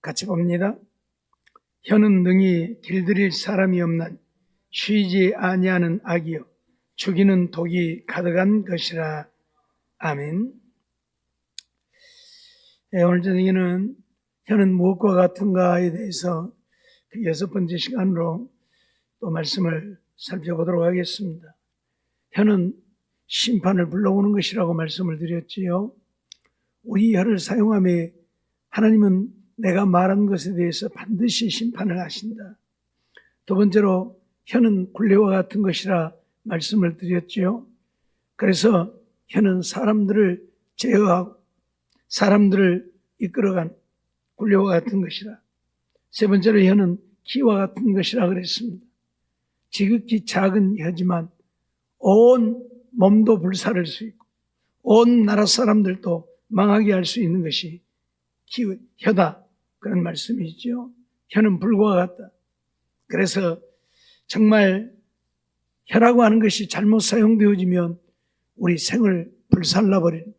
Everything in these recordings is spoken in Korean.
같이 봅니다. 혀는 능히 길들일 사람이 없는 쉬지 아니하는 악이요 죽이는 독이 가득한 것이라. 아멘. 오늘 저녁에는 혀는 무엇과 같은가에 대해서 그 6번째 시간으로 또 말씀을 살펴보도록 하겠습니다. 혀는 심판을 불러오는 것이라고 말씀을 드렸지요. 우리 혀를 사용하며 하나님은 내가 말한 것에 대해서 반드시 심판을 하신다. 두 번째로 혀는 굴레와 같은 것이라 말씀을 드렸지요. 그래서 혀는 사람들을 제어하고 사람들을 이끌어간 굴레와 같은 것이라. 세 번째로 혀는 키와 같은 것이라 그랬습니다. 지극히 작은 혀지만 온 몸도 불살을 수 있고 온 나라 사람들도 망하게 할 수 있는 것이 혀다, 그런 말씀이죠. 혀는 불과 같다. 그래서 정말 혀라고 하는 것이 잘못 사용되어지면 우리 생을 불살라버리는,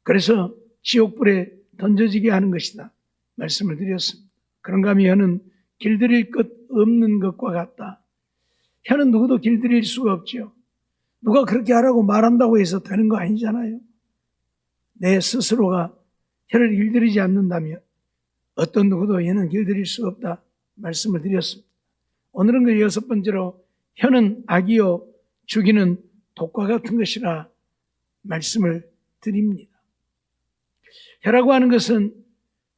그래서 지옥불에 던져지게 하는 것이다 말씀을 드렸습니다. 그런가 하면 혀는 길들일 것 없는 것과 같다. 혀는 누구도 길들일 수가 없죠. 누가 그렇게 하라고 말한다고 해서 되는 거 아니잖아요. 내 스스로가 혀를 길들이지 않는다면 어떤 누구도 혀는 길들일 수 없다 말씀을 드렸습니다. 오늘은 그 6번째로 혀는 악이요 죽이는 독과 같은 것이라 말씀을 드립니다. 혀라고 하는 것은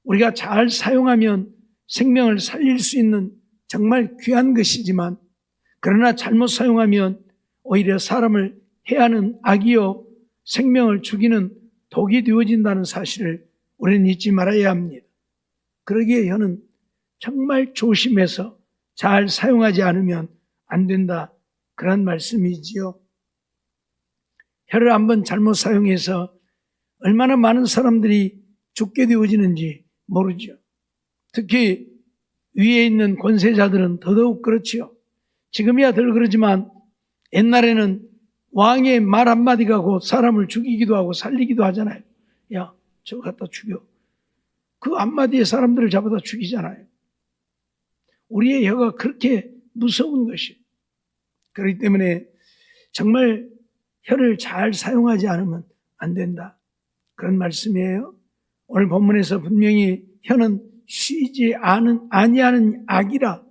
우리가 잘 사용하면 생명을 살릴 수 있는 정말 귀한 것이지만, 그러나 잘못 사용하면 오히려 사람을 해하는 악이요 생명을 죽이는 독이 되어진다는 사실을 우리는 잊지 말아야 합니다. 그러기에 혀는 정말 조심해서 잘 사용하지 않으면 안 된다, 그런 말씀이지요. 혀를 한번 잘못 사용해서 얼마나 많은 사람들이 죽게 되어지는지 모르죠. 특히 위에 있는 권세자들은 더더욱 그렇지요. 지금이야 덜 그러지만 옛날에는 왕의 말 한마디가 곧 사람을 죽이기도 하고 살리기도 하잖아요. 야, 저거 갖다 죽여. 그 한마디에 사람들을 잡아다 죽이잖아요. 우리의 혀가 그렇게 무서운 것이에요. 그렇기 때문에 정말 혀를 잘 사용하지 않으면 안 된다, 그런 말씀이에요. 오늘 본문에서 분명히 혀는 쉬지 아니하는 악이라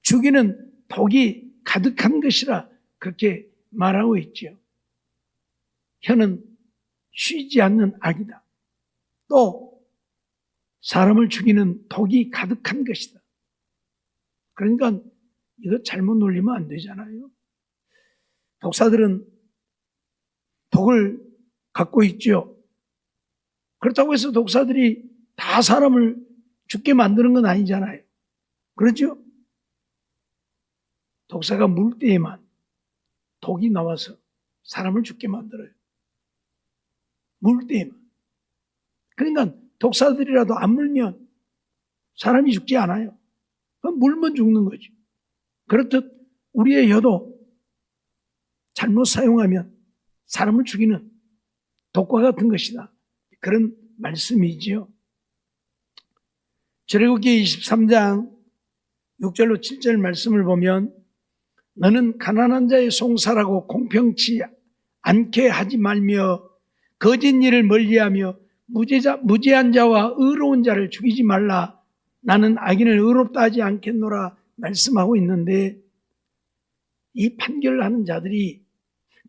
죽이는 독이 가득한 것이라 그렇게 말하고 있죠. 혀는 쉬지 않는 악이다. 또 사람을 죽이는 독이 가득한 것이다. 그러니까 이거 잘못 놀리면 안 되잖아요. 독사들은 독을 갖고 있죠. 그렇다고 해서 독사들이 다 사람을 죽게 만드는 건 아니잖아요. 그렇죠? 독사가 물 때에만 독이 나와서 사람을 죽게 만들어요. 물 때에만. 그러니까 독사들이라도 안 물면 사람이 죽지 않아요. 그럼 물면 죽는 거죠. 그렇듯 우리의 혀도 잘못 사용하면 사람을 죽이는 독과 같은 것이다, 그런 말씀이지요. 출애굽기 23장 6절로 7절 말씀을 보면, 너는 가난한 자의 송사라고 공평치 않게 하지 말며 거짓 일을 멀리하며 무죄한 자와 의로운 자를 죽이지 말라. 나는 악인을 의롭다 하지 않겠노라 말씀하고 있는데, 이 판결을 하는 자들이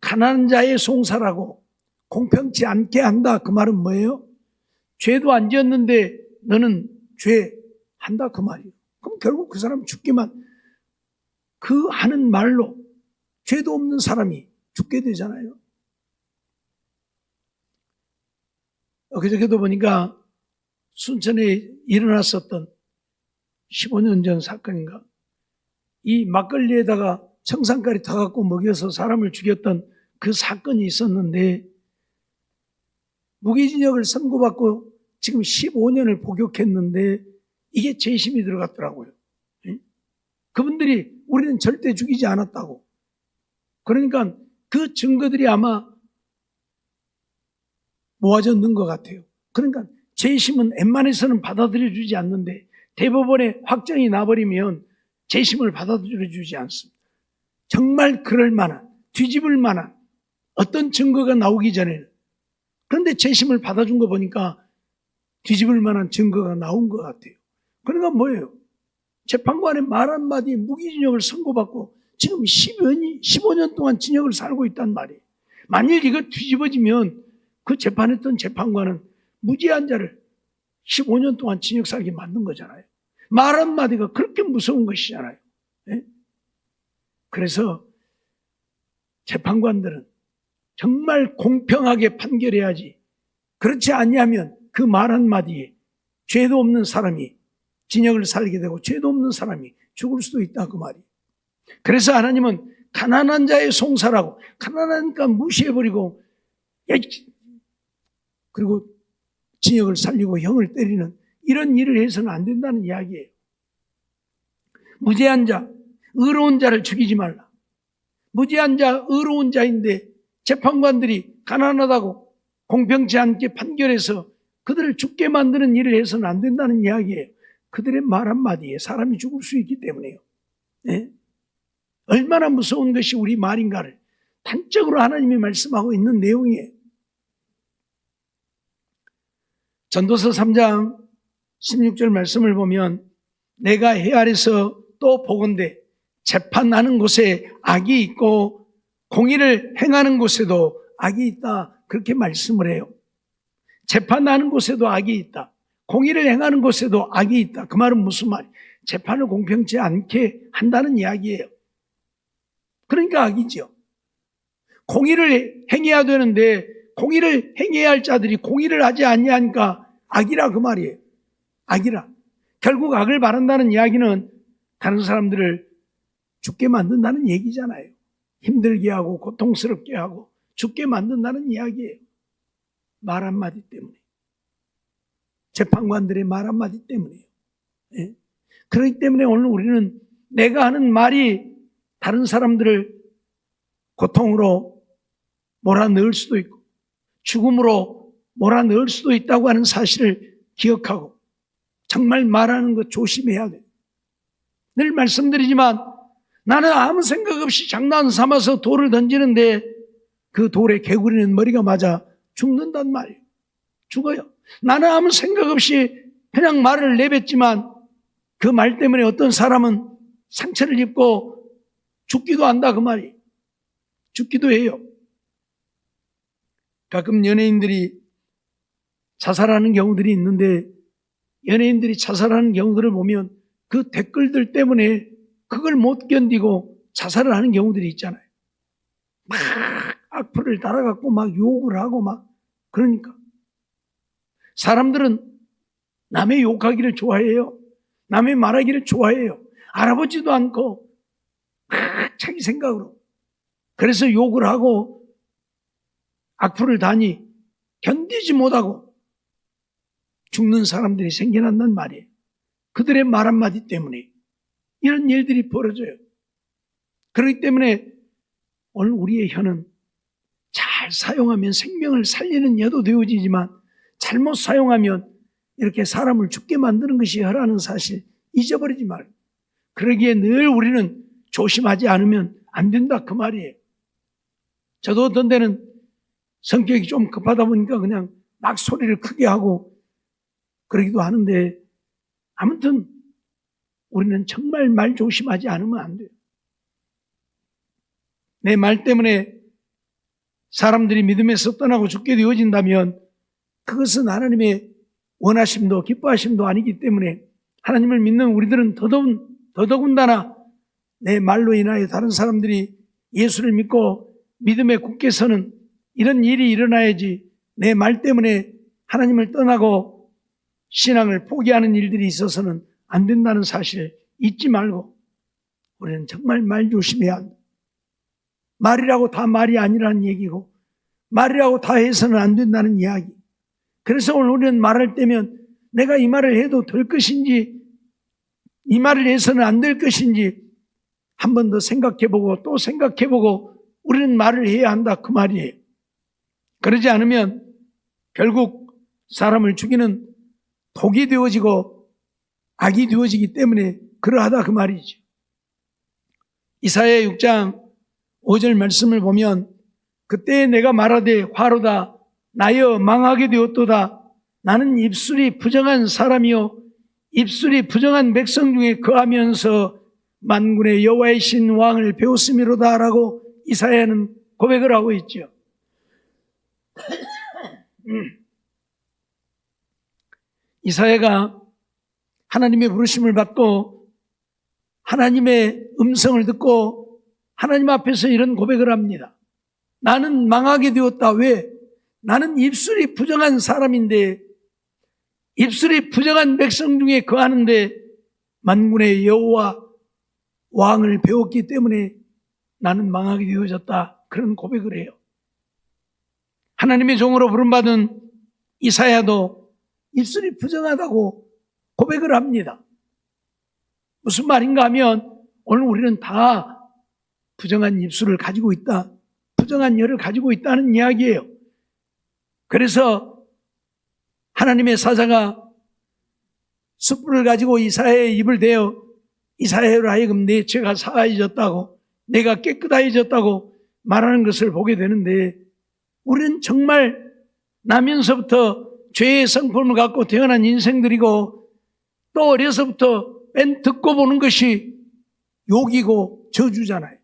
가난한 자의 송사라고 공평치 않게 한다, 그 말은 뭐예요? 죄도 안 지었는데 너는 죄 한다, 그 말이에요. 그럼 결국 그 사람 죽기만, 그 하는 말로 죄도 없는 사람이 죽게 되잖아요. 그저께도 보니까 순천에 일어났었던 15년 전 사건인가, 이 막걸리에다가 청산가리 타갖고 먹여서 사람을 죽였던 그 사건이 있었는데, 무기징역을 선고받고 지금 15년을 복역했는데 이게 재심이 들어갔더라고요. 그분들이 우리는 절대 죽이지 않았다고. 그러니까 그 증거들이 아마 모아졌는 것 같아요. 그러니까 재심은 웬만해서는 받아들여주지 않는데 대법원에 확정이 나버리면 재심을 받아들여주지 않습니다. 정말 그럴 만한, 뒤집을 만한 어떤 증거가 나오기 전에는. 그런데 재심을 받아준 거 보니까 뒤집을 만한 증거가 나온 것 같아요. 그러니까 뭐예요? 재판관의 말 한마디에 무기징역을 선고받고 지금 15년 동안 징역을 살고 있단 말이에요. 만일 이거 뒤집어지면 그 재판했던 재판관은 무죄한 자를 15년 동안 징역 살게 만든 거잖아요. 말 한마디가 그렇게 무서운 것이잖아요. 네? 그래서 재판관들은 정말 공평하게 판결해야지. 그렇지 아니하면 그 말 한마디에 죄도 없는 사람이 징역을 살게 되고 죄도 없는 사람이 죽을 수도 있다 그 말이에요. 그래서 하나님은 가난한 자의 송사라고, 가난하니까 무시해버리고 그리고 징역을 살리고 형을 때리는 이런 일을 해서는 안 된다는 이야기예요. 무죄한 자, 의로운 자를 죽이지 말라. 무죄한 자, 의로운 자인데 재판관들이 가난하다고 공평치 않게 판결해서 그들을 죽게 만드는 일을 해서는 안 된다는 이야기예요. 그들의 말 한마디에 사람이 죽을 수 있기 때문에요. 네? 얼마나 무서운 것이 우리 말인가를 단적으로 하나님이 말씀하고 있는 내용이에요. 전도서 3장 16절 말씀을 보면 내가 해 아래서 또 보건대 재판하는 곳에 악이 있고 공의를 행하는 곳에도 악이 있다 그렇게 말씀을 해요. 재판하는 곳에도 악이 있다. 공의를 행하는 곳에도 악이 있다. 그 말은 무슨 말이에요? 재판을 공평치 않게 한다는 이야기예요. 그러니까 악이죠. 공의를 행해야 되는데 공의를 행해야 할 자들이 공의를 하지 아니하니까 악이라 그 말이에요. 악이라. 결국 악을 바란다는 이야기는 다른 사람들을 죽게 만든다는 얘기잖아요. 힘들게 하고 고통스럽게 하고 죽게 만든다는 이야기예요. 말 한마디 때문에. 재판관들의 말 한마디 때문에요. 네? 그렇기 때문에 오늘 우리는 내가 하는 말이 다른 사람들을 고통으로 몰아넣을 수도 있고 죽음으로 몰아넣을 수도 있다고 하는 사실을 기억하고 정말 말하는 것 조심해야 돼요. 늘 말씀드리지만 나는 아무 생각 없이 장난 삼아서 돌을 던지는데 그 돌에 개구리는 머리가 맞아 죽는단 말이에요. 죽어요. 나는 아무 생각 없이 그냥 말을 내뱉지만 그 말 때문에 어떤 사람은 상처를 입고 죽기도 한다 그 말이에요. 죽기도 해요. 가끔 연예인들이 자살하는 경우들이 있는데 연예인들이 자살하는 경우들을 보면 그 댓글들 때문에 그걸 못 견디고 자살을 하는 경우들이 있잖아요. 막 악플을 달아갖고 막 욕을 하고 막 그러니까 사람들은 남의 욕하기를 좋아해요. 남의 말하기를 좋아해요. 알아보지도 않고 막 자기 생각으로. 그래서 욕을 하고 악플을 다니 견디지 못하고 죽는 사람들이 생겨난단 말이에요. 그들의 말 한마디 때문에 이런 일들이 벌어져요. 그렇기 때문에 오늘 우리의 혀는 잘 사용하면 생명을 살리는 혀도 되어지지만 잘못 사용하면 이렇게 사람을 죽게 만드는 것이 혀라는 사실 잊어버리지 말고 그러기에 늘 우리는 조심하지 않으면 안 된다 그 말이에요. 저도 어떤 때는 성격이 좀 급하다 보니까 그냥 막 소리를 크게 하고 그러기도 하는데 아무튼 우리는 정말 말 조심하지 않으면 안 돼요. 내 말 때문에 사람들이 믿음에서 떠나고 죽게 되어진다면 그것은 하나님의 원하심도 기뻐하심도 아니기 때문에 하나님을 믿는 우리들은 더더군다나 내 말로 인하여 다른 사람들이 예수를 믿고 믿음에 굳게 서는 이런 일이 일어나야지 내 말 때문에 하나님을 떠나고 신앙을 포기하는 일들이 있어서는 안 된다는 사실 잊지 말고 우리는 정말 말 조심해야 한다. 말이라고 다 말이 아니라는 얘기고 말이라고 다 해서는 안 된다는 이야기. 그래서 오늘 우리는 말할 때면 내가 이 말을 해도 될 것인지 이 말을 해서는 안 될 것인지 한 번 더 생각해보고 또 생각해보고 우리는 말을 해야 한다 그 말이에요. 그러지 않으면 결국 사람을 죽이는 독이 되어지고 악이 되어지기 때문에 그러하다 그 말이죠. 이사야 6장 5절 말씀을 보면 그때 내가 말하되 화로다 나여 망하게 되었도다. 나는 입술이 부정한 사람이요 입술이 부정한 백성 중에 거하면서 만군의 여호와의 신 왕을 배웠음이로다 라고 이사야는 고백을 하고 있죠. 이사야가 하나님의 부르심을 받고 하나님의 음성을 듣고 하나님 앞에서 이런 고백을 합니다. 나는 망하게 되었다. 왜? 나는 입술이 부정한 사람인데 입술이 부정한 백성 중에 거하는데 만군의 여호와 왕을 배웠기 때문에 나는 망하게 되어졌다. 그런 고백을 해요. 하나님의 종으로 부름받은 이사야도 입술이 부정하다고 고백을 합니다. 무슨 말인가 하면 오늘 우리는 다 부정한 입술을 가지고 있다. 부정한 혀를 가지고 있다는 이야기예요. 그래서 하나님의 사자가 숯불을 가지고 이사야의 입을 대어 이사야로 하여금 내 죄가 사하여졌다고 내가 깨끗하여졌다고 말하는 것을 보게 되는데 우리는 정말 나면서부터 죄의 성품을 갖고 태어난 인생들이고 또 어려서부터 맨 듣고 보는 것이 욕이고 저주잖아요.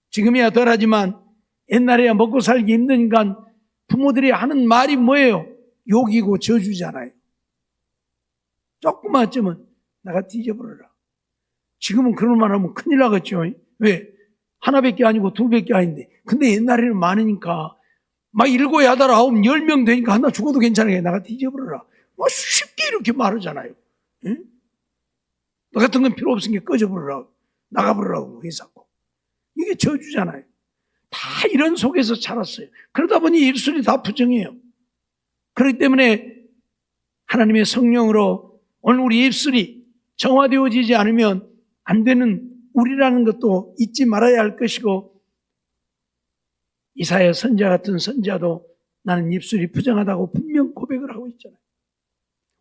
지금이야 덜하지만 옛날에야 먹고 살기 힘드니까 부모들이 하는 말이 뭐예요? 욕이고 저주잖아요. 조금만 쯤은 나가 뒤져버려라. 지금은 그런 말 하면 큰일 나겠죠. 왜? 하나밖에 아니고 둘밖에 아닌데. 근데 옛날에는 많으니까 막 7, 8, 9, 10명 되니까 하나 죽어도 괜찮아요. 나가 뒤져버려라. 뭐 쉽게 이렇게 말하잖아요. 응? 너 같은 건 필요 없으니까 꺼져버리라고. 나가버리라고 회사고. 이게 저주잖아요. 다 이런 속에서 자랐어요. 그러다 보니 입술이 다 부정해요. 그렇기 때문에 하나님의 성령으로 오늘 우리 입술이 정화되어지지 않으면 안 되는 우리라는 것도 잊지 말아야 할 것이고 이사야 선지자 같은 선지자도 나는 입술이 부정하다고 분명 고백을 하고 있잖아요.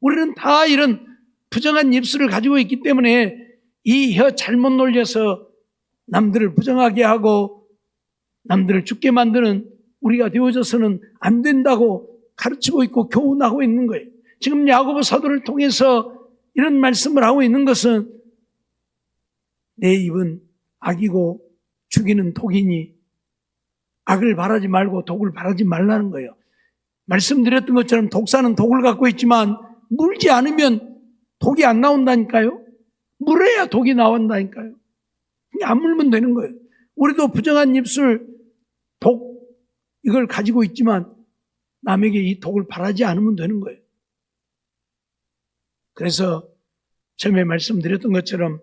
우리는 다 이런 부정한 입술을 가지고 있기 때문에 이 혀 잘못 놀려서 남들을 부정하게 하고 남들을 죽게 만드는 우리가 되어져서는 안 된다고 가르치고 있고 교훈하고 있는 거예요. 지금 야고보 사도를 통해서 이런 말씀을 하고 있는 것은 내 입은 악이고 죽이는 독이니 악을 바라지 말고 독을 바라지 말라는 거예요. 말씀드렸던 것처럼 독사는 독을 갖고 있지만 물지 않으면 독이 안 나온다니까요. 물어야 독이 나온다니까요. 그냥 안 물면 되는 거예요. 우리도 부정한 입술, 독 이걸 가지고 있지만 남에게 이 독을 바라지 않으면 되는 거예요. 그래서 처음에 말씀드렸던 것처럼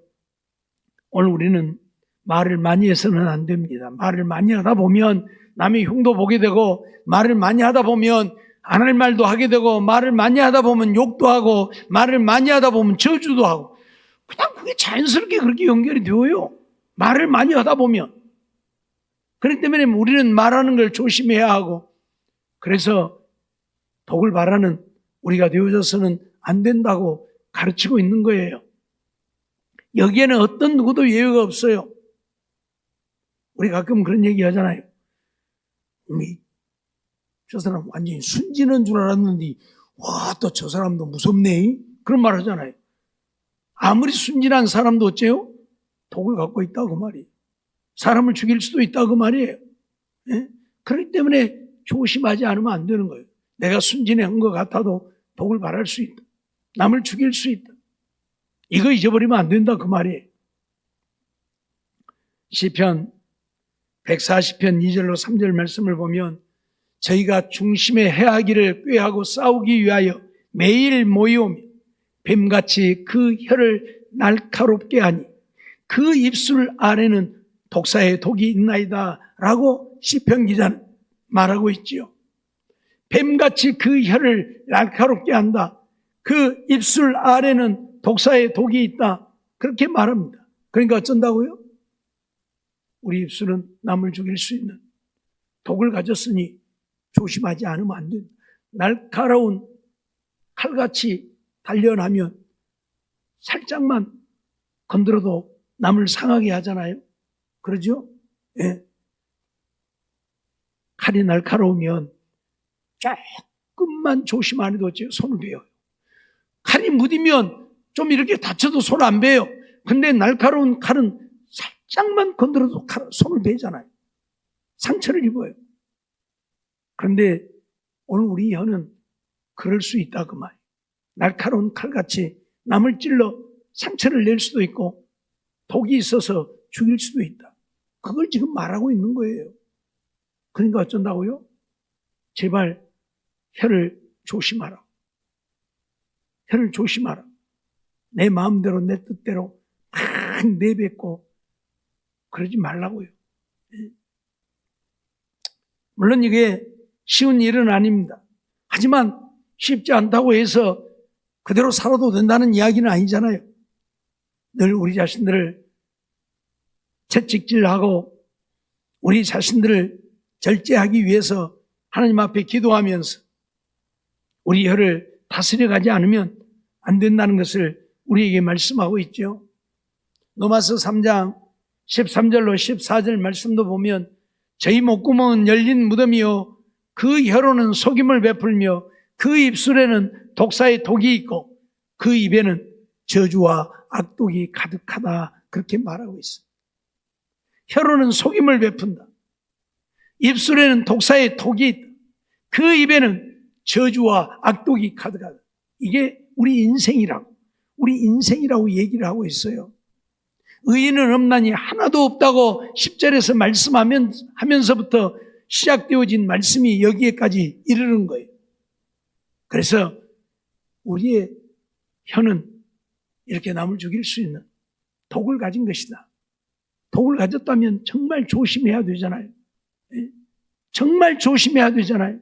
오늘 우리는 말을 많이 해서는 안 됩니다. 말을 많이 하다 보면 남의 흉도 보게 되고 말을 많이 하다 보면 안 할 말도 하게 되고 말을 많이 하다 보면 욕도 하고 말을 많이 하다 보면 저주도 하고 그냥 그게 자연스럽게 그렇게 연결이 되어요. 말을 많이 하다 보면. 그렇기 때문에 우리는 말하는 걸 조심해야 하고 그래서 독을 바라는 우리가 되어져서는 안 된다고 가르치고 있는 거예요. 여기에는 어떤 누구도 예외가 없어요. 우리 가끔 그런 얘기 하잖아요. 저 사람 완전히 순진한 줄 알았는데 와, 또 저 사람도 무섭네. 그런 말 하잖아요. 아무리 순진한 사람도 어째요? 독을 갖고 있다고 말이에요. 사람을 죽일 수도 있다고 말이에요. 예? 그렇기 때문에 조심하지 않으면 안 되는 거예요. 내가 순진한 것 같아도 독을 발할 수 있다. 남을 죽일 수 있다. 이거 잊어버리면 안 된다 그 말이에요. 시편 140편 2절로 3절 말씀을 보면 저희가 중심의 해하기를 꾀하고 싸우기 위하여 매일 모이오며 뱀같이 그 혀를 날카롭게 하니 그 입술 아래는 독사의 독이 있나이다 라고 시편 기자는 말하고 있지요. 뱀같이 그 혀를 날카롭게 한다. 그 입술 아래는 독사의 독이 있다. 그렇게 말합니다. 그러니까 어쩐다고요? 우리 입술은 남을 죽일 수 있는 독을 가졌으니 조심하지 않으면 안 된다. 날카로운 칼같이 단련하면 살짝만 건드려도 남을 상하게 하잖아요. 그러죠? 예. 칼이 날카로우면 조금만 조심 안 해도 손을 베어요. 칼이 무디면 좀 이렇게 다쳐도 손 안 베요. 근데 날카로운 칼은 살짝만 건드려도 손을 베잖아요. 상처를 입어요. 그런데 오늘 우리 혀는 그럴 수 있다 그 말이에요. 날카로운 칼같이 남을 찔러 상처를 낼 수도 있고 독이 있어서 죽일 수도 있다. 그걸 지금 말하고 있는 거예요. 그러니까 어쩐다고요? 제발 혀를 조심하라. 혀를 조심하라. 내 마음대로 내 뜻대로 막 내뱉고 그러지 말라고요. 물론 이게 쉬운 일은 아닙니다. 하지만 쉽지 않다고 해서 그대로 살아도 된다는 이야기는 아니잖아요. 늘 우리 자신들을 채찍질하고 우리 자신들을 절제하기 위해서 하나님 앞에 기도하면서 우리 혀를 다스려가지 않으면 안 된다는 것을 우리에게 말씀하고 있죠. 로마서 3장 13절로 14절 말씀도 보면 저희 목구멍은 열린 무덤이요 그 혀로는 속임을 베풀며 그 입술에는 독사의 독이 있고 그 입에는 저주와 악독이 가득하다 그렇게 말하고 있습니다. 혀로는 속임을 베푼다. 입술에는 독사의 독이 있다. 그 입에는 저주와 악독이 가득하다. 이게 우리 인생이라고 얘기를 하고 있어요. 의인은 없나니 하나도 없다고 10절에서 말씀하면서부터 시작되어진 말씀이 여기에까지 이르는 거예요. 그래서 우리의 혀는 이렇게 남을 죽일 수 있는 독을 가진 것이다. 독을 가졌다면 정말 조심해야 되잖아요. 정말 조심해야 되잖아요.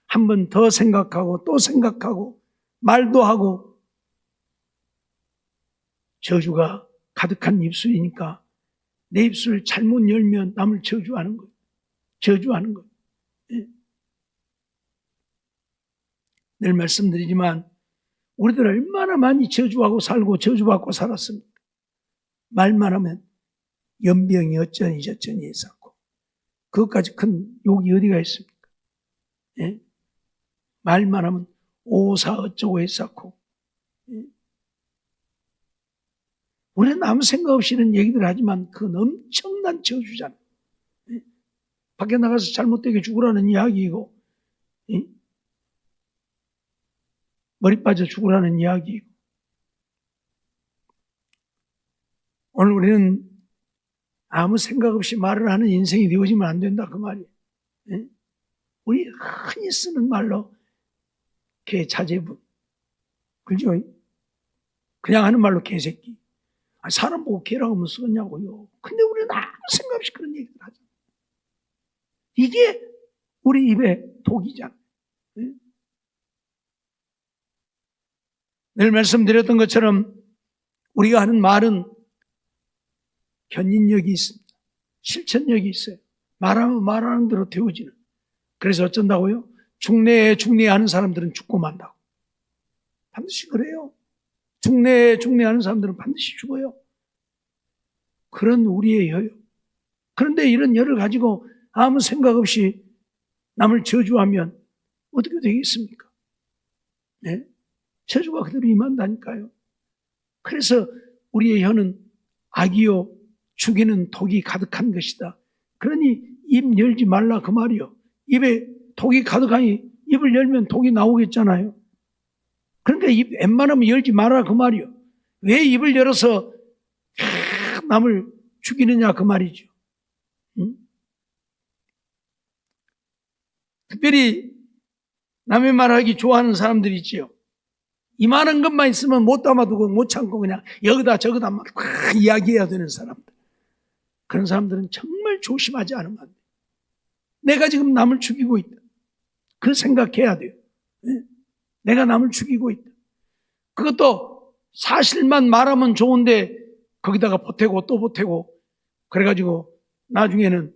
한 번 더 생각하고 또 생각하고 말도 하고 저주가 가득한 입술이니까 내 입술을 잘못 열면 남을 저주하는 거예요. 저주하는 거예요. 늘 말씀드리지만 우리들 얼마나 많이 저주하고 살고 저주받고 살았습니까? 말만 하면 연병이 어쩌니 저쩌니 했었고 그것까지 큰 욕이 어디가 있습니까? 예? 말만 하면 오사 어쩌고 했었고 우리는 아무 생각 없이 이런 얘기들 하지만 그건 엄청난 저주잖아요. 예? 밖에 나가서 잘못되게 죽으라는 이야기이고 예? 머리 빠져 죽으라는 이야기이고 오늘 우리는 아무 생각 없이 말을 하는 인생이 되어지면 안 된다 그 말이에요. 예? 우리 흔히 쓰는 말로 개자제분 그죠? 그냥 하는 말로 개새끼 사람 보고 개라고 하면 쓰겠냐고요. 근데 우리는 아무 생각 없이 그런 얘기를 하죠. 이게 우리 입에 독이잖아요. 예? 늘 말씀드렸던 것처럼 우리가 하는 말은 견인력이 있습니다. 실천력이 있어요. 말하면 말하는 대로 되어지는. 그래서 어쩐다고요? 중내에 하는 사람들은 죽고 만다고. 반드시 그래요. 중내에 하는 사람들은 반드시 죽어요. 그런 우리의 혀요. 그런데 이런 혀를 가지고 아무 생각 없이 남을 저주하면 어떻게 되겠습니까? 네? 저주가 그대로 임한다니까요. 그래서 우리의 혀는 악이요 죽이는 독이 가득한 것이다. 그러니 입 열지 말라 그 말이요. 입에 독이 가득하니 입을 열면 독이 나오겠잖아요. 그러니까 입 웬만하면 열지 마라 그 말이요. 왜 입을 열어서 남을 죽이느냐 그 말이죠. 응? 특별히 남의 말하기 좋아하는 사람들이 있지요. 이만한 것만 있으면 못 담아두고 못 참고 그냥 여기다 저기다 막 이야기해야 되는 사람들. 그런 사람들은 정말 조심하지 않으면 안 돼요. 내가 지금 남을 죽이고 있다. 그 생각해야 돼요. 내가 남을 죽이고 있다. 그것도 사실만 말하면 좋은데 거기다가 보태고 또 보태고 그래가지고 나중에는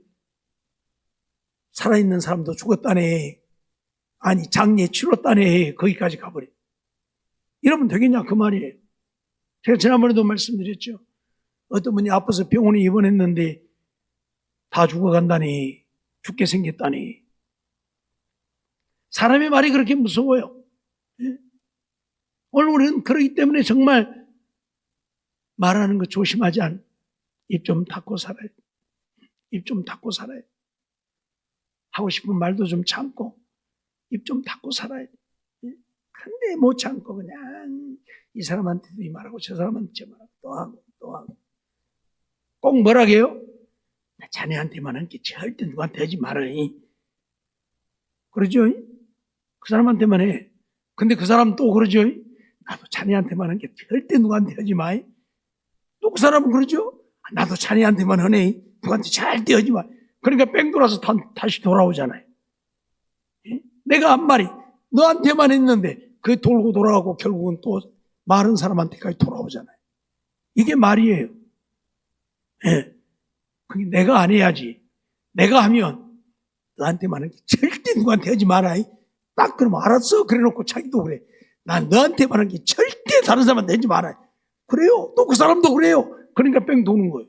살아있는 사람도 죽었다네. 아니 장례 치렀다네. 거기까지 가버려. 이러면 되겠냐 그 말이에요. 제가 지난번에도 말씀드렸죠. 어떤 분이 아파서 병원에 입원했는데 다 죽어간다니, 죽게 생겼다니. 사람의 말이 그렇게 무서워요. 예? 오늘 우리는 그러기 때문에 정말 말하는 거 조심하지 않. 입 좀 닫고 살아요. 입 좀 닫고 살아요. 하고 싶은 말도 좀 참고 입 좀 닫고 살아야 돼. 근데 못 참고 그냥 이 사람한테도 이 말하고 저 사람한테 저 말하고 또 하고 또 하고. 꼭 뭐라게요? 나 자네한테만 한 게 절대 누구한테 하지 말아. 그러죠? 그 사람한테만 해. 근데 그 사람 또 그러죠? 나도 자네한테만 한 게 절대 누구한테 하지 마. 또 그 사람은 그러죠? 나도 자네한테만 하네. 누구한테 절대 하지 마. 그러니까 뺑 돌아서 다시 돌아오잖아요. 내가 한 말이 너한테만 했는데 그 돌고 돌아가고 결국은 또 말은 사람한테까지 돌아오잖아요. 이게 말이에요. 예. 그게 내가 안 해야지. 내가 하면 너한테만 한 게 절대 누구한테 하지 마라. 딱 그러면 알았어. 그래 놓고 자기도 그래. 난 너한테만 한 게 절대 다른 사람한테 하지 마라. 그래요. 또 그 사람도 그래요. 그러니까 뺑 도는 거예요.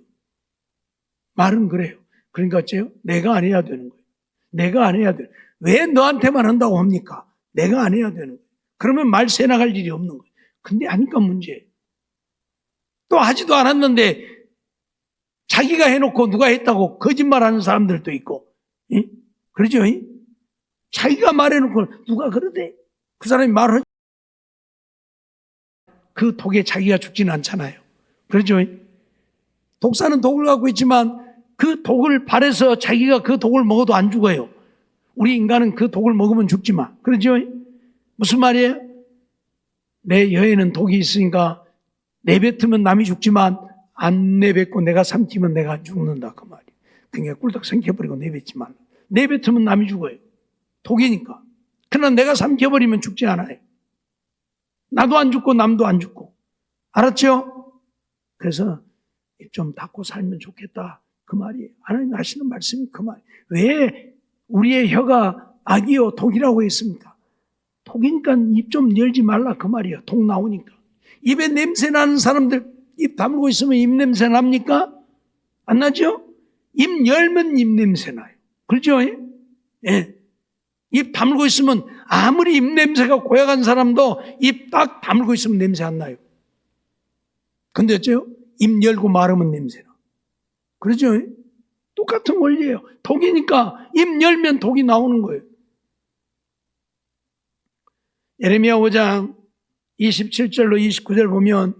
말은 그래요. 그러니까 어째요? 내가 안 해야 되는 거예요. 내가 안 해야 돼. 왜 너한테만 한다고 합니까? 내가 안 해야 되는 거예요. 그러면 말 새 나갈 일이 없는 거예요. 근데 하니까 문제예요. 또 하지도 않았는데 자기가 해놓고 누가 했다고 거짓말하는 사람들도 있고, 그러죠? 자기가 말해놓고 누가 그러대? 그 사람이 말을 그 독에 자기가 죽지는 않잖아요. 그러죠? 독사는 독을 갖고 있지만 그 독을 발해서 자기가 그 독을 먹어도 안 죽어요. 우리 인간은 그 독을 먹으면 죽지만. 그러죠? 무슨 말이에요? 내 혀에는 독이 있으니까 내뱉으면 남이 죽지만 안 내뱉고 내가 삼키면 내가 안 죽는다. 그 말이에요. 그러니까 꿀떡 삼켜버리고 내뱉지만. 내뱉으면 남이 죽어요. 독이니까. 그러나 내가 삼켜버리면 죽지 않아요. 나도 안 죽고 남도 안 죽고. 알았죠? 그래서 입 좀 닫고 살면 좋겠다. 그 말이에요. 하나님 하시는 말씀이 그 말이에요. 왜 우리의 혀가 악이요 독이라고 했습니까? 독이니까 입 좀 열지 말라 그 말이에요. 독 나오니까. 입에 냄새 나는 사람들 입 다물고 있으면 입 냄새 납니까? 안 나죠? 입 열면 입 냄새 나요. 그렇죠? 예. 입 다물고 있으면 아무리 입 냄새가 고약한 사람도 입 딱 다물고 있으면 냄새 안 나요. 근데 어째요? 입 열고 말하면 냄새 나. 그렇죠? 똑같은 원리예요. 독이니까 입 열면 독이 나오는 거예요. 예레미야 5장 27절로 29절 보면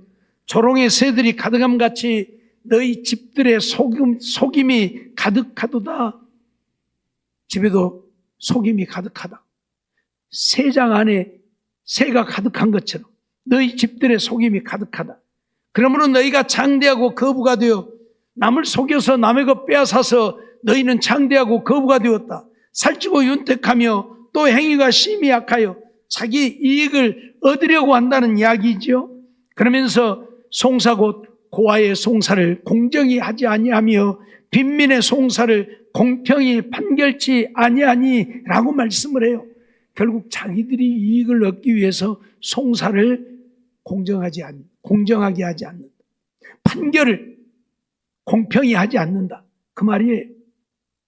조롱의 새들이 가득함 같이 너희 집들의 속임이 가득하도다. 집에도 속임이 가득하다. 새장 안에 새가 가득한 것처럼 너희 집들의 속임이 가득하다. 그러므로 너희가 장대하고 거부가 되어 남을 속여서 남의 것 빼앗아서 너희는 장대하고 거부가 되었다. 살찌고 윤택하며 또 행위가 심히 약하여 자기 이익을 얻으려고 한다는 이야기죠. 그러면서 송사 곧 고아의 송사를 공정히 하지 아니하며 빈민의 송사를 공평히 판결치 아니하니라고 말씀을 해요. 결국 자기들이 이익을 얻기 위해서 송사를 공정하게 하지 않는다. 판결을 공평히 하지 않는다. 그 말이에요.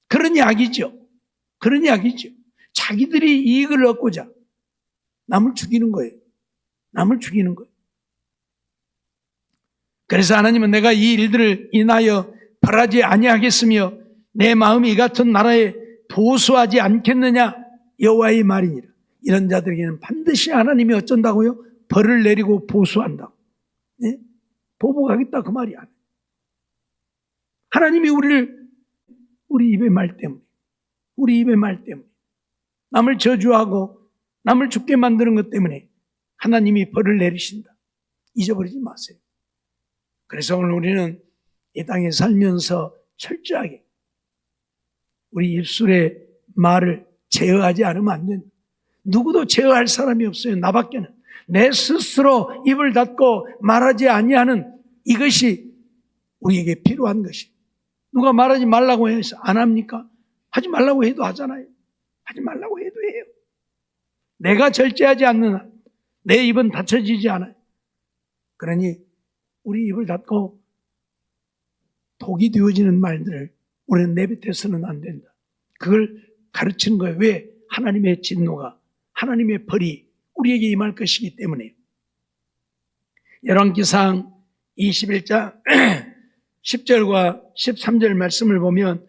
그런 이야기죠. 그런 이야기죠. 자기들이 이익을 얻고자 남을 죽이는 거예요. 남을 죽이는 거예요. 그래서 하나님은 내가 이 일들을 인하여 벌하지 아니하겠으며 내 마음이 이 같은 나라에 보수하지 않겠느냐 여호와의 말이니라. 이런 자들에게는 반드시 하나님이 어쩐다고요? 벌을 내리고 보수한다. 네? 보복하겠다 그 말이 아니에요. 하나님이 우리 입의 말 때문에 남을 저주하고 남을 죽게 만드는 것 때문에 하나님이 벌을 내리신다. 잊어버리지 마세요. 그래서 오늘 우리는 이 땅에 살면서 철저하게 우리 입술의 말을 제어하지 않으면 안 된다. 누구도 제어할 사람이 없어요. 나밖에는. 내 스스로 입을 닫고 말하지 아니하는 이것이 우리에게 필요한 것이. 누가 말하지 말라고 해서 안 합니까? 하지 말라고 해도 하잖아요. 하지 말라고 해도 해요. 내가 절제하지 않는 한 내 입은 닫혀지지 않아요. 그러니 우리 입을 닫고 독이 되어지는 말들을 우리는 내뱉어서는 안 된다. 그걸 가르치는 거예요. 왜? 하나님의 진노가, 하나님의 벌이 우리에게 임할 것이기 때문에. 열왕기상 21장 10절과 13절 말씀을 보면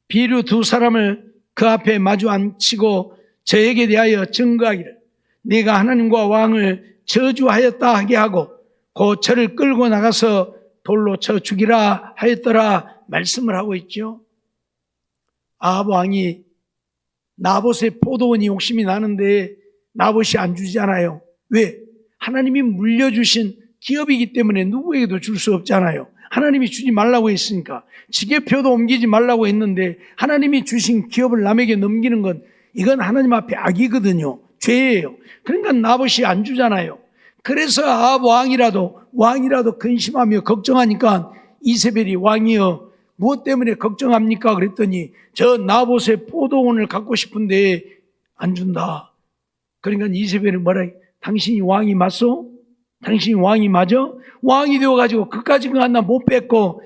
비류 두 사람을 그 앞에 마주 앉히고 저에게 대하여 증거하기를 네가 하나님과 왕을 저주하였다 하게 하고 곧 저를 끌고 나가서 돌로 쳐 죽이라 하였더라 말씀을 하고 있죠. 아합 왕이 나봇의 포도원이 욕심이 나는데 나봇이 안 주잖아요. 왜? 하나님이 물려주신 기업이기 때문에 누구에게도 줄 수 없잖아요. 하나님이 주지 말라고 했으니까. 지게표도 옮기지 말라고 했는데 하나님이 주신 기업을 남에게 넘기는 건 이건 하나님 앞에 악이거든요. 죄예요. 그러니까 나봇이 안 주잖아요. 그래서 아합 왕이라도 근심하며 걱정하니까 이세벨이 왕이여 무엇 때문에 걱정합니까? 그랬더니 저 나봇의 포도원을 갖고 싶은데 안 준다. 그러니까 이세벨이 뭐라 해? 당신이 왕이 맞소? 당신이 왕이 맞아? 왕이 되어가지고 그까지 그 하나 못 뺏고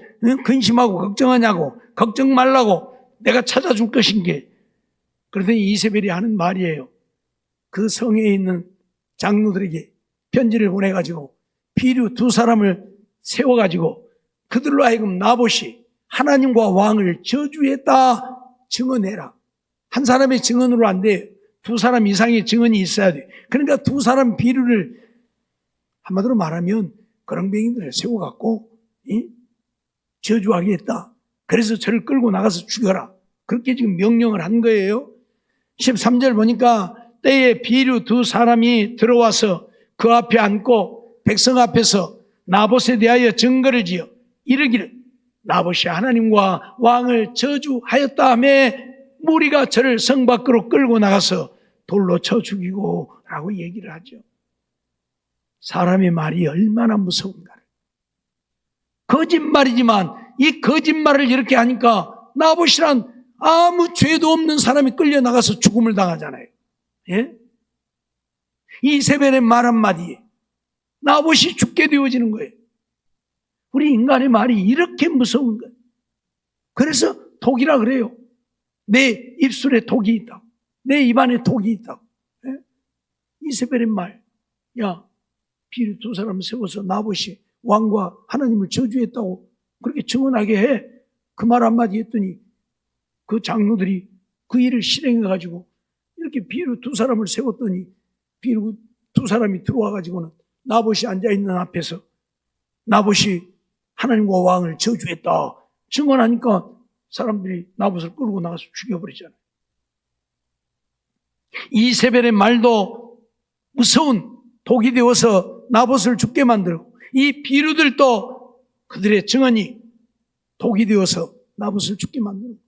근심하고 걱정하냐고. 걱정 말라고 내가 찾아줄 것인 게. 그러더니 이세벨이 하는 말이에요. 그 성에 있는 장로들에게 편지를 보내가지고 비류 두 사람을 세워가지고 그들로 하여금 나봇이 하나님과 왕을 저주했다 증언해라. 한 사람의 증언으로 안 돼. 두 사람 이상의 증언이 있어야 돼. 그러니까 두 사람 비류를 한마디로 말하면 거렁뱅이들을 세워갖고 저주하게 했다. 그래서 저를 끌고 나가서 죽여라. 그렇게 지금 명령을 한 거예요. 13절 보니까 때에 비류 두 사람이 들어와서 그 앞에 앉고 백성 앞에서 나봇에 대하여 증거를 지어 이르기를 나봇이 하나님과 왕을 저주하였다 하며 무리가 저를 성 밖으로 끌고 나가서 돌로 쳐 죽이고 라고 얘기를 하죠. 사람의 말이 얼마나 무서운가를. 거짓말이지만 이 거짓말을 이렇게 하니까 나봇이란 아무 죄도 없는 사람이 끌려나가서 죽음을 당하잖아요. 예? 이세벨의 말 한마디에 나봇이 죽게 되어지는 거예요. 우리 인간의 말이 이렇게 무서운 거예요. 그래서 독이라 그래요. 내 입술에 독이 있다. 내 입안에 독이 있다. 예? 이세벨의 말. 야, 비류 두 사람을 세워서 나봇이 왕과 하나님을 저주했다고 그렇게 증언하게 해. 그 말 한마디 했더니 그 장로들이 그 일을 실행해가지고 이렇게 비류 두 사람을 세웠더니 비류 두 사람이 들어와가지고는 나봇이 앉아있는 앞에서 나봇이 하나님과 왕을 저주했다 증언하니까 사람들이 나봇을 끌고 나가서 죽여버리잖아요. 이세벨의 말도 무서운 독이 되어서 나봇을 죽게 만들고 이 비류들도 그들의 증언이 독이 되어서 나봇을 죽게 만드는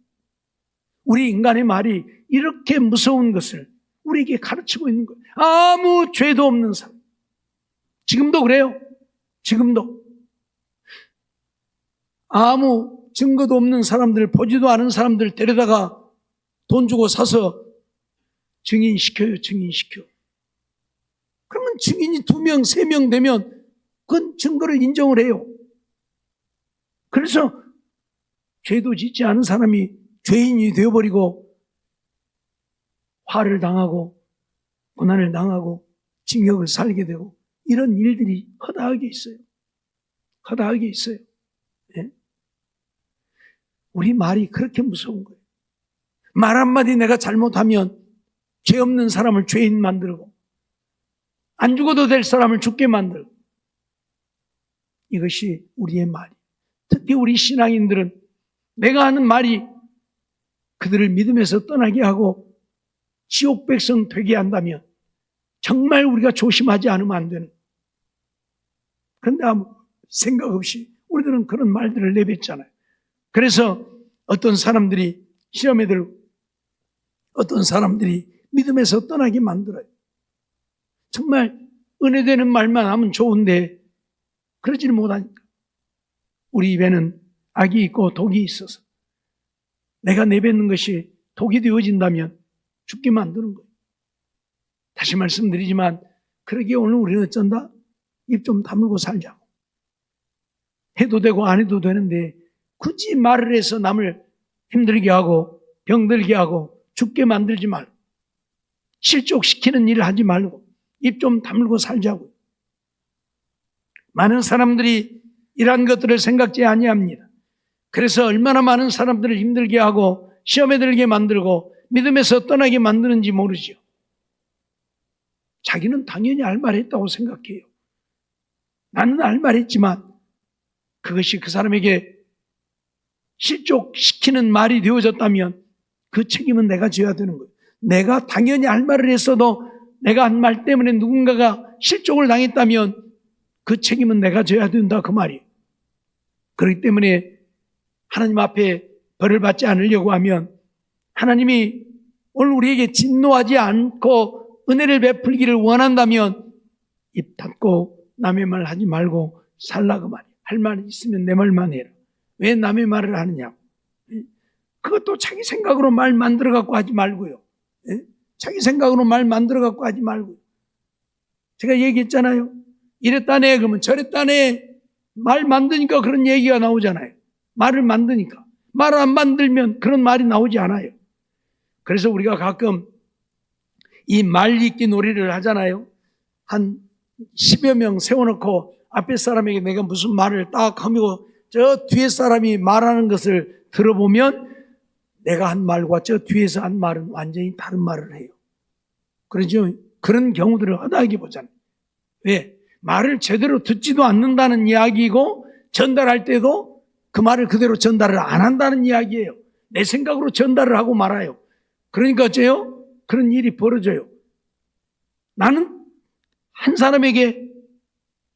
우리 인간의 말이 이렇게 무서운 것을 우리에게 가르치고 있는 거예요. 아무 죄도 없는 사람. 지금도 그래요. 지금도. 아무 증거도 없는 사람들, 보지도 않은 사람들 데려다가 돈 주고 사서 증인시켜요. 증인시켜. 그러면 증인이 2명, 3명 되면 그건 증거를 인정을 해요. 그래서 죄도 짓지 않은 사람이 죄인이 되어버리고 화를 당하고 고난을 당하고 징역을 살게 되고 이런 일들이 허다하게 있어요. 허다하게 있어요. 네? 우리 말이 그렇게 무서운 거예요. 말 한마디 내가 잘못하면 죄 없는 사람을 죄인 만들고 안 죽어도 될 사람을 죽게 만들고 이것이 우리의 말이. 특히 우리 신앙인들은 내가 하는 말이 그들을 믿음에서 떠나게 하고 지옥 백성 되게 한다면 정말 우리가 조심하지 않으면 안 되는. 그런데 아무 생각 없이 우리들은 그런 말들을 내뱉잖아요. 그래서 어떤 사람들이 시험에 들고 어떤 사람들이 믿음에서 떠나게 만들어요. 정말 은혜되는 말만 하면 좋은데 그러지를 못하니까 우리 입에는 악이 있고 독이 있어서 내가 내뱉는 것이 독이 되어진다면 죽게 만드는 거예요. 다시 말씀드리지만 그러기에 오늘 우리는 어쩐다? 입 좀 다물고 살자고. 해도 되고 안 해도 되는데 굳이 말을 해서 남을 힘들게 하고 병들게 하고 죽게 만들지 말고 실족시키는 일을 하지 말고 입 좀 다물고 살자고. 많은 사람들이 이러한 것들을 생각지 아니합니다. 그래서 얼마나 많은 사람들을 힘들게 하고 시험에 들게 만들고 믿음에서 떠나게 만드는지 모르죠. 자기는 당연히 할 말했다고 생각해요. 나는 할 말했지만 그것이 그 사람에게 실족시키는 말이 되어졌다면 그 책임은 내가 져야 되는 거예요. 내가 당연히 할 말을 했어도 내가 한 말 때문에 누군가가 실족을 당했다면 그 책임은 내가 져야 된다 그 말이에요. 그렇기 때문에 하나님 앞에 벌을 받지 않으려고 하면 하나님이 오늘 우리에게 진노하지 않고 은혜를 베풀기를 원한다면 입 닫고 남의 말 하지 말고 살라 그 말이에요. 할 말 있으면 내 말만 해라. 왜 남의 말을 하느냐고. 그것도 자기 생각으로 말 만들어 갖고 하지 말고요. 자기 생각으로 말 만들어 갖고 하지 말고요. 제가 얘기했잖아요. 이랬다네 그러면 저랬다네 말 만드니까 그런 얘기가 나오잖아요. 말을 만드니까. 말을 안 만들면 그런 말이 나오지 않아요. 그래서 우리가 가끔 이 말 잇기 놀이를 하잖아요. 한 10여 명 세워놓고 앞에 사람에게 내가 무슨 말을 딱 하고 저 뒤에 사람이 말하는 것을 들어보면 내가 한 말과 저 뒤에서 한 말은 완전히 다른 말을 해요. 그러죠. 그런 경우들을 허다하게 보잖아요. 왜? 말을 제대로 듣지도 않는다는 이야기고 전달할 때도 그 말을 그대로 전달을 안 한다는 이야기예요. 내 생각으로 전달을 하고 말아요. 그러니까 어째요? 그런 일이 벌어져요. 나는 한 사람에게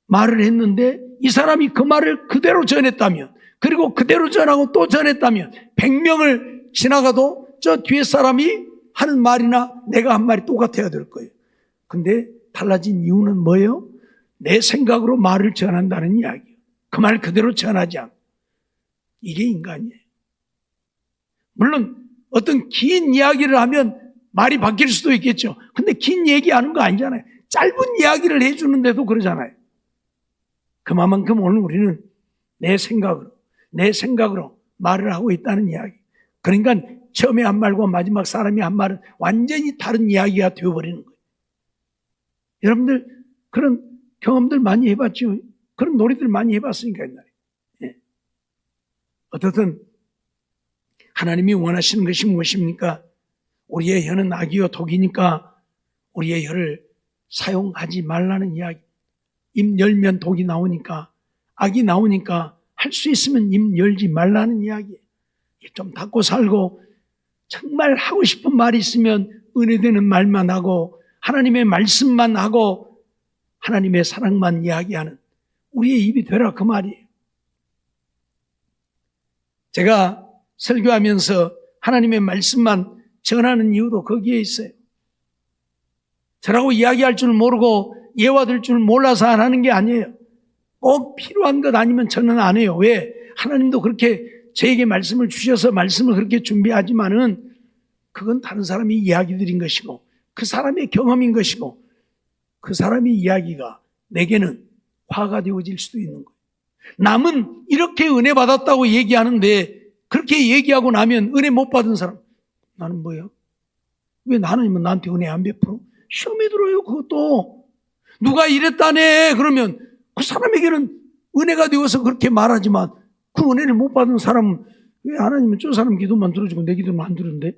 말을 했는데 이 사람이 그 말을 그대로 전했다면 그리고 그대로 전하고 또 전했다면 100명을 지나가도 저 뒤에 사람이 하는 말이나 내가 한 말이 똑같아야 될 거예요. 근데 달라진 이유는 뭐예요? 내 생각으로 말을 전한다는 이야기예요. 그 말 그대로 전하지 않고. 이게 인간이에요. 물론 어떤 긴 이야기를 하면 말이 바뀔 수도 있겠죠. 근데 긴 얘기하는 거 아니잖아요. 짧은 이야기를 해주는데도 그러잖아요. 그만큼 오늘 우리는 내 생각으로 말을 하고 있다는 이야기. 그러니까 처음에 한 말과 마지막 사람이 한 말은 완전히 다른 이야기가 되어버리는 거예요. 여러분들 그런 경험들 많이 해봤죠? 그런 놀이들 많이 해봤으니까 옛날에. 예. 어떻든 하나님이 원하시는 것이 무엇입니까? 우리의 혀는 악이요 독이니까 우리의 혀를 사용하지 말라는 이야기. 입 열면 독이 나오니까 악이 나오니까 할 수 있으면 입 열지 말라는 이야기예요. 입 좀 닫고 살고 정말 하고 싶은 말이 있으면 은혜되는 말만 하고 하나님의 말씀만 하고 하나님의 사랑만 이야기하는 우리의 입이 되라 그 말이에요. 제가 설교하면서 하나님의 말씀만 전하는 이유도 거기에 있어요. 저라고 이야기할 줄 모르고 예화될 줄 몰라서 안 하는 게 아니에요. 꼭 필요한 것 아니면 저는 안 해요. 왜? 하나님도 그렇게 저에게 말씀을 주셔서 말씀을 그렇게 준비하지만은 그건 다른 사람이 이야기 드린 것이고 그 사람의 경험인 것이고 그 사람의 이야기가 내게는 화가 되어질 수도 있는 거예요. 남은 이렇게 은혜 받았다고 얘기하는데 그렇게 얘기하고 나면 은혜 못 받은 사람 나는 뭐예요? 왜 하나님은 나한테 은혜 안 베풀어? 시험에 들어요. 그것도 누가 이랬다네 그러면 그 사람에게는 은혜가 되어서 그렇게 말하지만 그 은혜를 못 받은 사람은 왜 하나님은 저 사람 기도만 들어주고 내 기도는 안 들은데?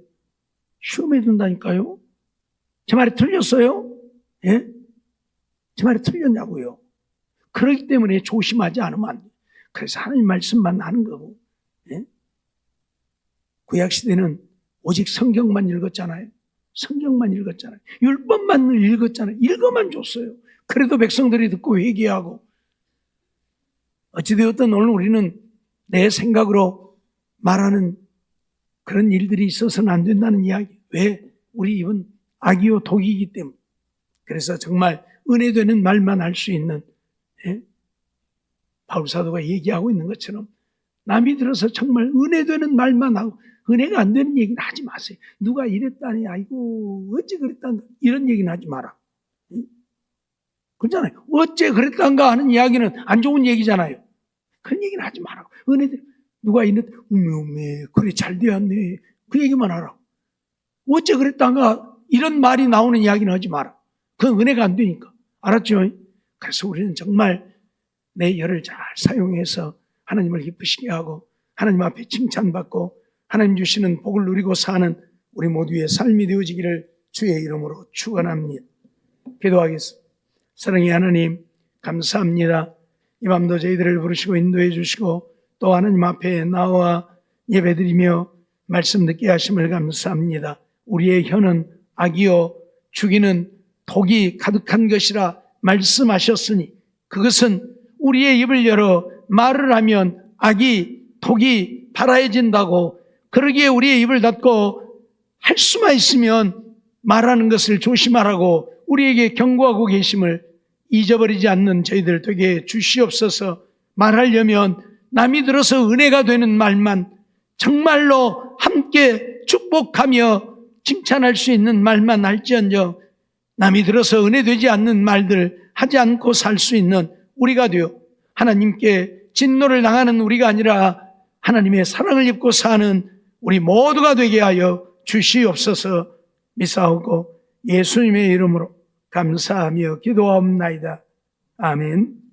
시험에 든다니까요. 제 말이 틀렸어요? 예? 제 말이 틀렸냐고요. 그렇기 때문에 조심하지 않으면 안 돼요. 그래서 하나님 말씀만 하는 거고. 예? 구약시대는 오직 성경만 읽었잖아요. 성경만 읽었잖아요. 율법만 읽었잖아요. 읽어만 줬어요. 그래도 백성들이 듣고 회개하고. 어찌되었든 오늘 우리는 내 생각으로 말하는 그런 일들이 있어서는 안 된다는 이야기. 왜? 우리 입은 악이요 독이기 때문에. 그래서 정말 은혜되는 말만 할 수 있는 바울사도가 얘기하고 있는 것처럼 남이 들어서 정말 은혜되는 말만 하고 은혜가 안 되는 얘기는 하지 마세요. 누가 이랬다니 아이고 어찌 그랬다니 이런 얘기는 하지 마라. 그렇잖아요. 어째 그랬단가 하는 이야기는 안 좋은 얘기잖아요. 그런 얘기는 하지 말라고. 은혜들, 누가 있는데, 그래, 잘 되었네. 그 얘기만 하라고. 어째 그랬단가 이런 말이 나오는 이야기는 하지 마라. 그건 은혜가 안 되니까. 알았죠? 그래서 우리는 정말 내 열을 잘 사용해서 하나님을 기쁘시게 하고 하나님 앞에 칭찬받고 하나님 주시는 복을 누리고 사는 우리 모두의 삶이 되어지기를 주의 이름으로 축원합니다. 기도하겠습니다. 사랑의 하나님, 감사합니다. 이 밤도 저희들을 부르시고 인도해 주시고 또 하나님 앞에 나와 예배드리며 말씀 듣게 하심을 감사합니다. 우리의 혀는 악이요 죽이는 독이 가득한 것이라 말씀하셨으니 그것은 우리의 입을 열어 말을 하면 악이 독이 발아해진다고, 그러기에 우리의 입을 닫고 할 수만 있으면 말하는 것을 조심하라고 우리에게 경고하고 계심을 잊어버리지 않는 저희들 되게 주시옵소서. 말하려면 남이 들어서 은혜가 되는 말만, 정말로 함께 축복하며 칭찬할 수 있는 말만 할지언정 남이 들어서 은혜되지 않는 말들 하지 않고 살 수 있는 우리가 되어 하나님께 진노를 당하는 우리가 아니라 하나님의 사랑을 입고 사는 우리 모두가 되게 하여 주시옵소서. 미사오고 예수님의 이름으로 감사하며 기도하옵나이다. 아멘.